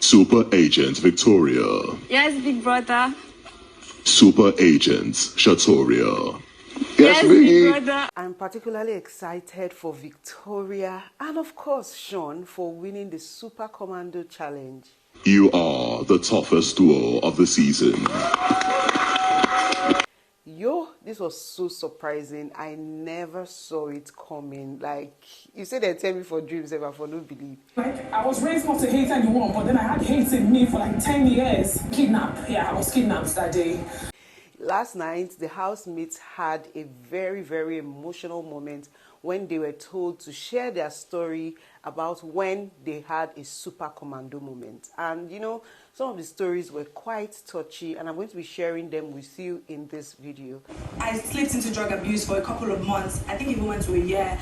Super Agent Victoria. Yes, big brother. Super Agent Shatoria. Yes, big brother. I'm particularly excited for Victoria and of course Sean for winning the Super Commando Challenge. You are the toughest duo of the season. Yo, this was so surprising. I never saw it coming. Like, you said they tell me for dreams ever for no believe. Like, I was raised not to hate anyone, but then I had hate in me for like 10 years. Kidnapped. Yeah, I was kidnapped that day. Last night, the housemates had a very, very emotional moment when they were told to share their story about when they had a super commando moment. And you know, some of the stories were quite touchy, and I'm going to be sharing them with you in this video. I slipped into drug abuse for a couple of months. I think it even went to a year.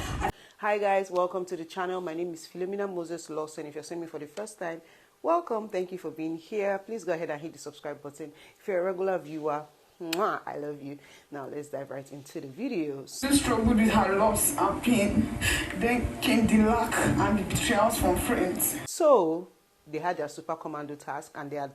Hi guys, welcome to the channel. My name is Philomina Moses Lawson. If you're seeing me for the first time, welcome. Thank you for being here. Please go ahead and hit the subscribe button. If you're a regular viewer, I love you. Now let's dive right into the videos. She struggled with her loss and pain. Then came the lack and the betrayals from friends. So they had their super commando task and they had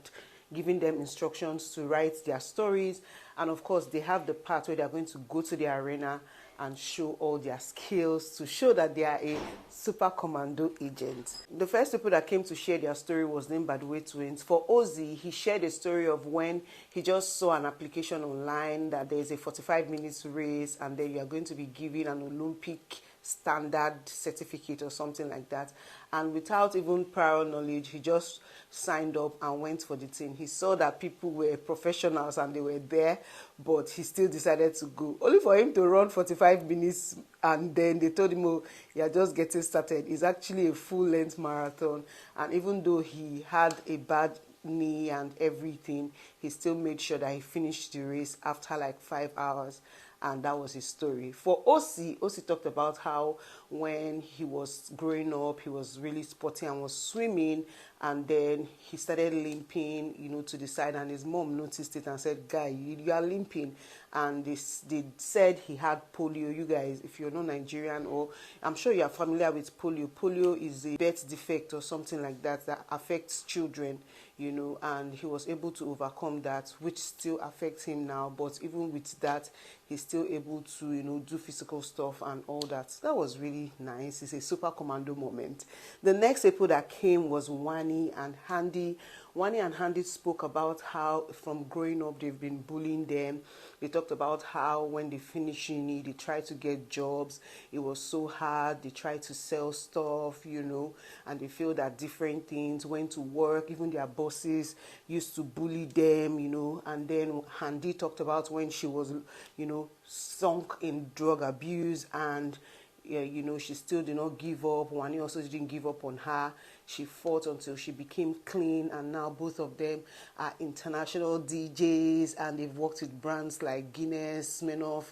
given them instructions to write their stories, and of course they have the part where they are going to go to the arena and show all their skills to show that they are a super commando agent. The first people that came to share their story was named by the way twins. For Ozzy, he shared a story of when he just saw an application online that there is a 45 minutes race and then you are going to be given an Olympic standard certificate or something like that, and without even prior knowledge he just signed up and went for the thing. He saw that people were professionals and they were there, but he still decided to go, only for him to run 45 minutes and then they told him, oh, you're just getting started. It's actually a full-length marathon, and even though he had a bad knee and everything, he still made sure that he finished the race after like 5 hours. And that was his story. For Osi talked about how when he was growing up, he was really sporty and was swimming, and then he started limping, you know, to the side, and his mom noticed it and said, guy, you are limping. And they said he had polio. You guys, if you're not Nigerian, or I'm sure you are familiar with polio. Polio is a birth defect or something like that that affects children, you know, and he was able to overcome that, which still affects him now. But even with that, he's still able to, you know, do physical stuff and all that. That was really nice. It's a super commando moment. The next people that came was Wani and Handy. Wani and Handy spoke about how from growing up they've been bullying them. They talked about how when they finished uni, they tried to get jobs. It was so hard. They tried to sell stuff, you know, and they feel that different things, went to work, even their bosses used to bully them, you know. And then Handy talked about when she was, you know, sunk in drug abuse, and yeah, you know, she still did not give up. Wani also didn't give up on her. She fought until she became clean, and now both of them are international DJs, and they've worked with brands like Guinness, Smirnoff,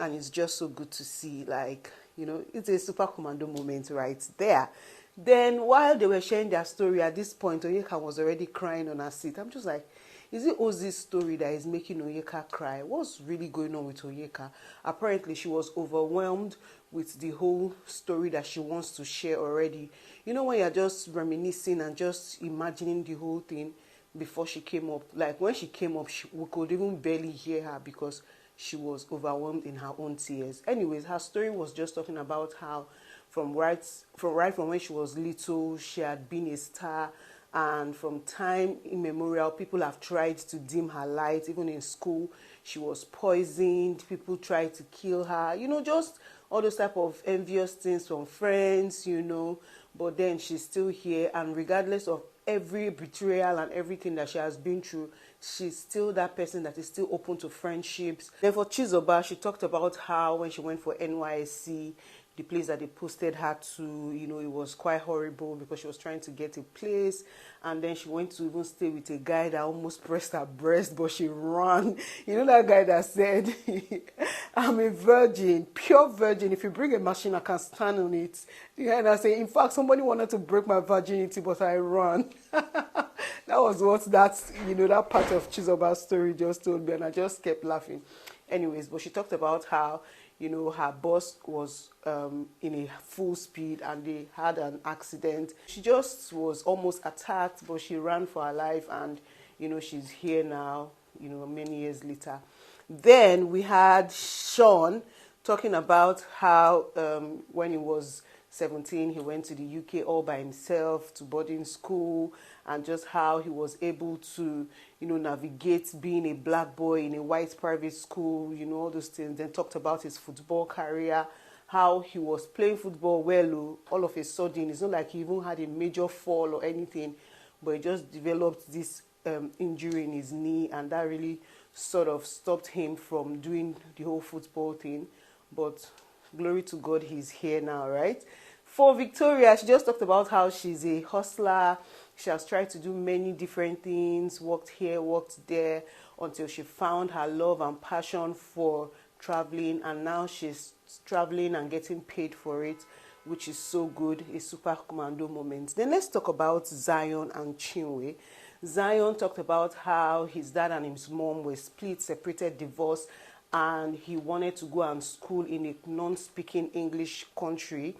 and it's just so good to see. Like, you know, it's a super commando moment right there. Then while they were sharing their story, at this point, Onyeka was already crying on her seat. I'm just like, is it Ozzy's story that is making Onyeka cry? What's really going on with Onyeka? Apparently, she was overwhelmed with the whole story that she wants to share already. You know, when you're just reminiscing and just imagining the whole thing before she came up. Like, when she came up, we could even barely hear her because she was overwhelmed in her own tears. Anyways, her story was just talking about how from right from when she was little, she had been a star, and from time immemorial, people have tried to dim her light. Even in school, she was poisoned. People tried to kill her. You know, just all those type of envious things from friends, you know. But then she's still here, and regardless of every betrayal and everything that she has been through, she's still that person that is still open to friendships. Then for Chizoba, she talked about how when she went for NYSC, the place that they posted her to, you know, it was quite horrible because she was trying to get a place, and then she went to even stay with a guy that almost pressed her breast, but she ran. You know that guy that said, I'm a virgin, pure virgin. If you bring a machine, I can stand on it. Yeah, and I say, in fact, somebody wanted to break my virginity, but I ran. That was what that, you know, that part of Chizoba's story just told me, and I just kept laughing. Anyways, but she talked about how, you know, her bus was in a full speed and they had an accident. She just was almost attacked, but she ran for her life, and, you know, she's here now, you know, many years later. Then we had Sean talking about how when he was 17, he went to the UK all by himself to boarding school, and just how he was able to, you know, navigate being a black boy in a white private school, you know, all those things. Then talked about his football career, how he was playing football well, all of a sudden, it's not like he even had a major fall or anything, but he just developed this injury in his knee, and that really sort of stopped him from doing the whole football thing. But glory to God, he's here now, right? For Victoria, she just talked about how she's a hustler. She has tried to do many different things, worked here, worked there, until she found her love and passion for traveling, and now she's traveling and getting paid for it, which is so good, a super commando moment. Then let's talk about Zion and Chinwe. Zion talked about how his dad and his mom were split, separated, divorced, and he wanted to go and school in a non-speaking English country,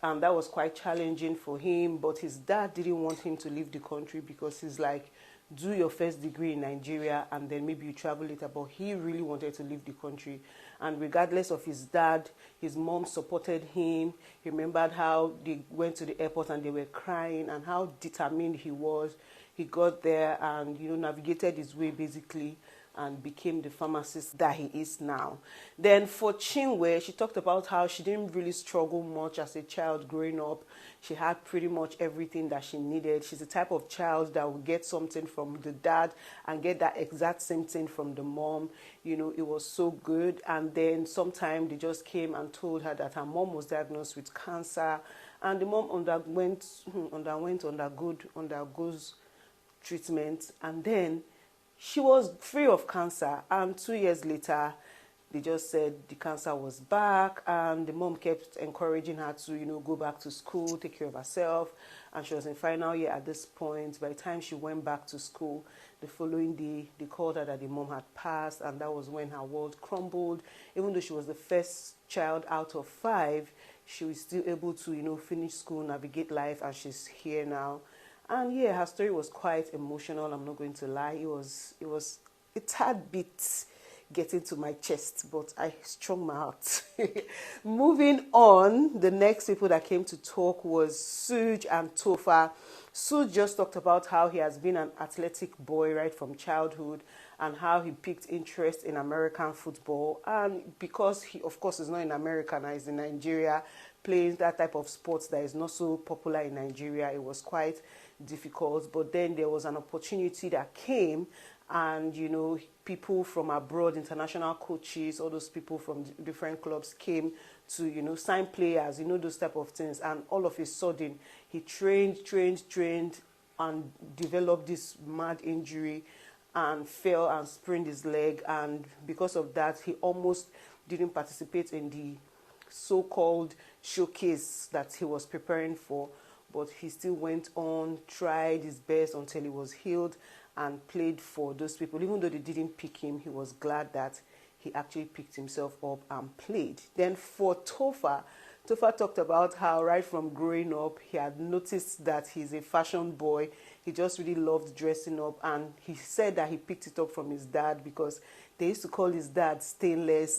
and that was quite challenging for him. But his dad didn't want him to leave the country, because he's like, do your first degree in Nigeria and then maybe you travel later. But he really wanted to leave the country, and regardless of his dad, his mom supported him. He remembered how they went to the airport and they were crying, and how determined he was. He got there and, you know, navigated his way basically, and became the pharmacist that he is now. Then for Chinwe, she talked about how she didn't really struggle much as a child growing up. She had pretty much everything that she needed. She's the type of child that would get something from the dad and get that exact same thing from the mom. You know, it was so good. And then sometime they just came and told her that her mom was diagnosed with cancer, and the mom undergoes treatment, and then she was free of cancer. And 2 years later, they just said the cancer was back, and the mom kept encouraging her to, you know, go back to school, take care of herself. And she was in final year at this point. By the time she went back to school, the following day, they called her that the mom had passed, and that was when her world crumbled. Even though she was the first child out of 5, she was still able to, you know, finish school, navigate life, and she's here now. And yeah, her story was quite emotional, I'm not going to lie. It was a tad bit getting to my chest, but I strung my heart. Moving on, the next people that came to talk was Suj and Tofa. Suj just talked about how he has been an athletic boy right from childhood, and how he picked interest in American football. And because he, of course, is not in America now, he's in Nigeria, playing that type of sports that is not so popular in Nigeria, it was quite difficult. But then there was an opportunity that came, and, you know, people from abroad, international coaches, all those people from different clubs came to, you know, sign players, you know, those type of things. And all of a sudden, he trained, and developed this mad injury, and fell and sprained his leg. And because of that, he almost didn't participate in the so-called showcase that he was preparing for. But he still went on, tried his best until he was healed, and played for those people. Even though they didn't pick him, he was glad that he actually picked himself up and played. Then for Tofa talked about how right from growing up, he had noticed that he's a fashion boy. He just really loved dressing up, and he said that he picked it up from his dad, because they used to call his dad Stainless.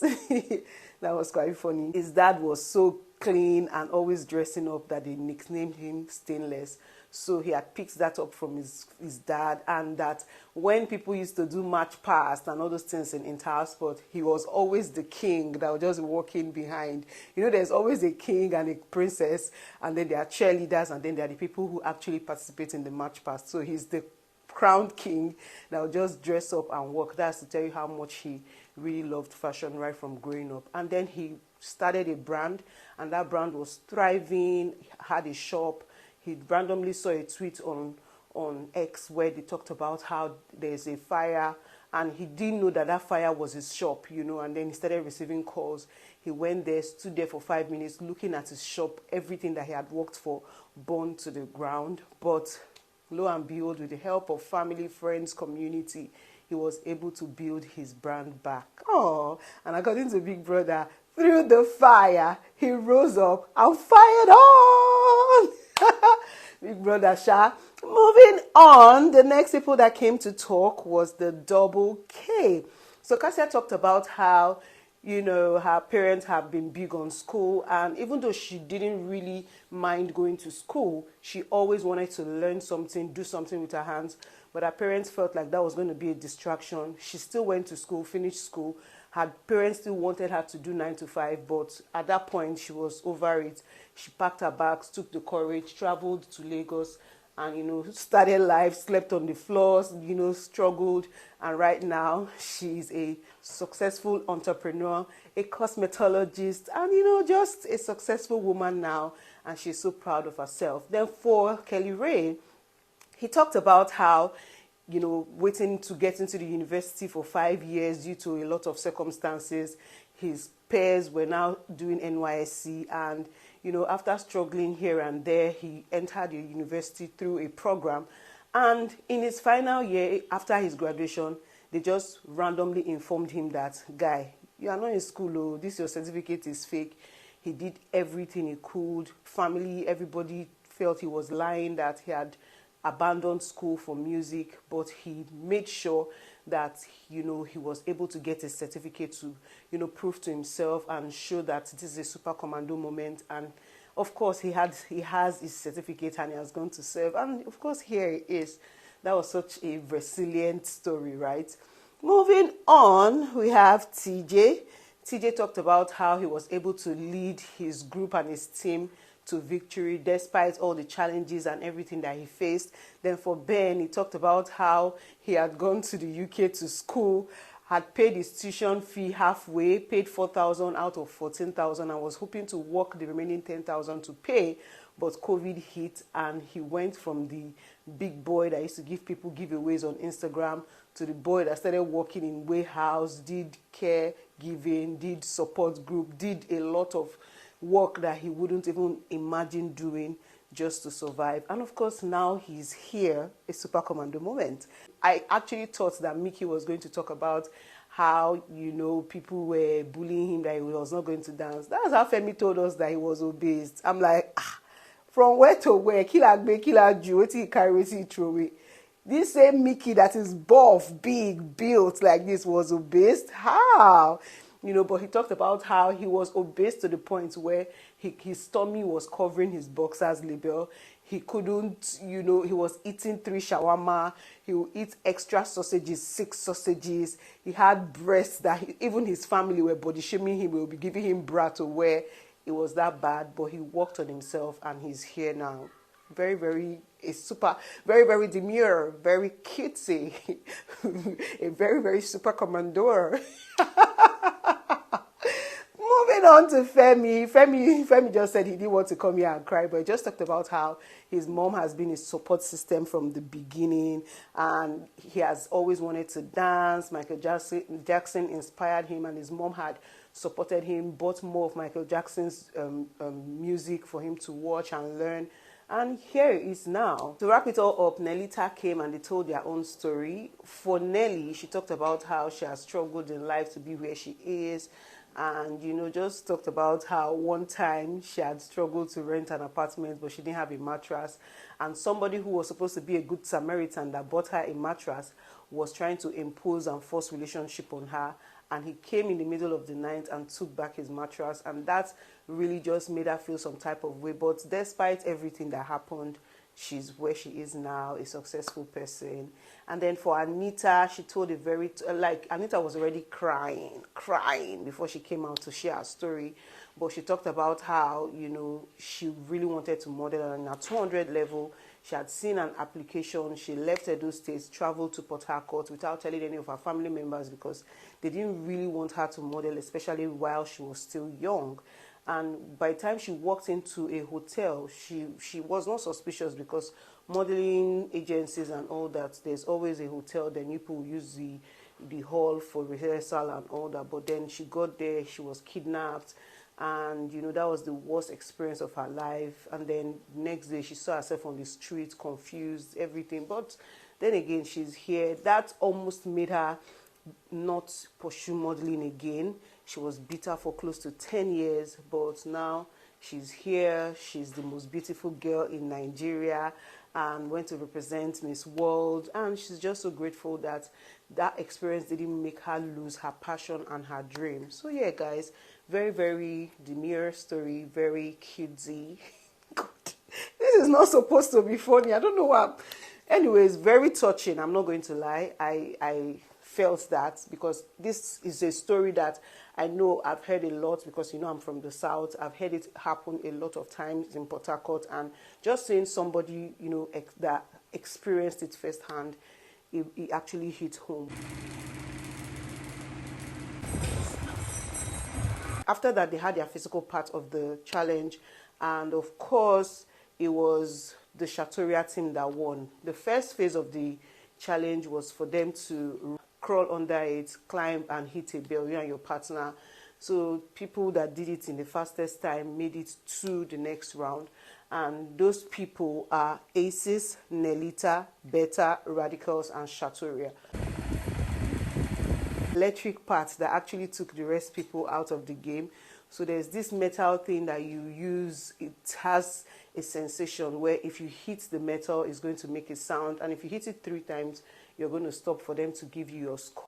That was quite funny. His dad was so clean and always dressing up that they nicknamed him Stainless. So he had picked that up from his dad, and that when people used to do match past and all those things in inter sport, he was always the king that was just walking behind. You know, there's always a king and a princess, and then there are cheerleaders, and then there are the people who actually participate in the match past. So he's the crowned king that will just dress up and walk. That's to tell you how much he really loved fashion right from growing up. And then he started a brand, and that brand was thriving, had a shop. He randomly saw a tweet on X where they talked about how there's a fire, and he didn't know that fire was his shop, you know. And then he started receiving calls. He went there, stood there for 5 minutes looking at his shop, everything that he had worked for burned to the ground. But lo and behold, with the help of family, friends, community, he was able to build his brand back. Oh, and according to Big Brother, through the fire, he rose up and fired on. Big brother Sha. Moving on, the next people that came to talk was the double K. So Cassia talked about how, her parents have been big on school, and even though she didn't really mind going to school, she always wanted to learn something, do something with her hands. But her parents felt like that was going to be a distraction. She still went to school, finished school. Her parents still wanted her to do 9 to 5, but at that point she was over it. She packed her bags, took the courage, traveled to Lagos, and started life, slept on the floors, struggled, and right now she's a successful entrepreneur, a cosmetologist, and just a successful woman now, and she's so proud of herself. Then for Kelly Ray, he talked about how waiting to get into the university for 5 years due to a lot of circumstances. His peers were now doing NYSC, and after struggling here and there, he entered the university through a program. And in his final year, after his graduation, they just randomly informed him that, guy, you are not in school, oh, this your certificate is fake. He did everything he could. Family, everybody felt he was lying, that he had abandoned school for music, but he made sure that he was able to get a certificate to prove to himself and show that this is a super commando moment. And of course he has his certificate and he has gone to serve, and of course here he is. That was such a resilient story, right? Moving on, we have TJ. TJ talked about how he was able to lead his group and his team to victory despite all the challenges and everything that he faced. Then for Ben, he talked about how he had gone to the UK to school, had paid his tuition fee halfway, paid 4,000 out of 14,000, and was hoping to work the remaining 10,000 to pay, but COVID hit, and he went from the big boy that used to give people giveaways on Instagram to the boy that started working in warehouse, did caregiving, did support group, did a lot of work that he wouldn't even imagine doing just to survive. And of course, now he's here, a super commando moment. I actually thought that Mickey was going to talk about how, people were bullying him that he was not going to dance. That's how Femi told us that he was obese. I'm like, from where to where? Killer Jew, what he carry, what he throw away. This same Mickey that is buff, big, built like this was obese. How? But he talked about how he was obese to the point where his tummy was covering his boxer's label. He couldn't, he was eating 3 shawarma. He would eat extra sausages, 6 sausages. He had breasts that even his family were body shaming him. They would be giving him bra to wear. It was that bad, but he worked on himself and he's here now. Very, very very, very demure, very cutesy, a very, very super commandor. Moving on to Femi. Femi just said he didn't want to come here and cry, but he just talked about how his mom has been his support system from the beginning, and he has always wanted to dance. Michael Jackson inspired him, and his mom had supported him, bought more of Michael Jackson's music for him to watch and learn. And here it is now. To wrap it all up, Nelita came and they told their own story. For Nelly, she talked about how she has struggled in life to be where she is. And, just talked about how one time she had struggled to rent an apartment, but she didn't have a mattress. And somebody who was supposed to be a good Samaritan that bought her a mattress was trying to impose and force relationship on her. And he came in the middle of the night and took back his mattress. And that really just made her feel some type of way. But despite everything that happened, she's where she is now, a successful person. And then for Anita, she told Anita was already crying before she came out to share her story. But she talked about how, she really wanted to model on a 200 level. She had seen an application. She left Edo State, traveled to Port Harcourt without telling any of her family members because they didn't really want her to model, especially while she was still young. And by the time she walked into a hotel, she was not suspicious because modeling agencies and all that, there's always a hotel, then people use the hall for rehearsal and all that. But then she got there, she was kidnapped. And, that was the worst experience of her life. And then next day, she saw herself on the street, confused, everything. But then again, she's here. That almost made her not pursue modeling again. She was bitter for close to 10 years, but now she's here. She's the most beautiful girl in Nigeria and went to represent Miss World. And she's just so grateful that that experience didn't make her lose her passion and her dream. So yeah, guys, very, very demure story, very cutesy. God, this is not supposed to be funny. I don't know what. Anyways, very touching. I'm not going to lie. I felt that because this is a story that I know I've heard a lot because, you know, I'm from the South. I've heard it happen a lot of times in Port Harcourt, and just seeing somebody, you know, that experienced it firsthand, it actually hit home. After that, they had their physical part of the challenge, and of course, it was the Shatoria team that won. The first phase of the challenge was for them to crawl under it, climb and hit a bell, you and your partner. So people that did it in the fastest time made it to the next round. And those people are Aces, Nelita, Beta, Radicals, and Shatoria. Electric parts that actually took the rest people out of the game. So there's this metal thing that you use. It has a sensation where if you hit the metal, it's going to make a sound. And if you hit it 3 times, you're going to stop for them to give you your score.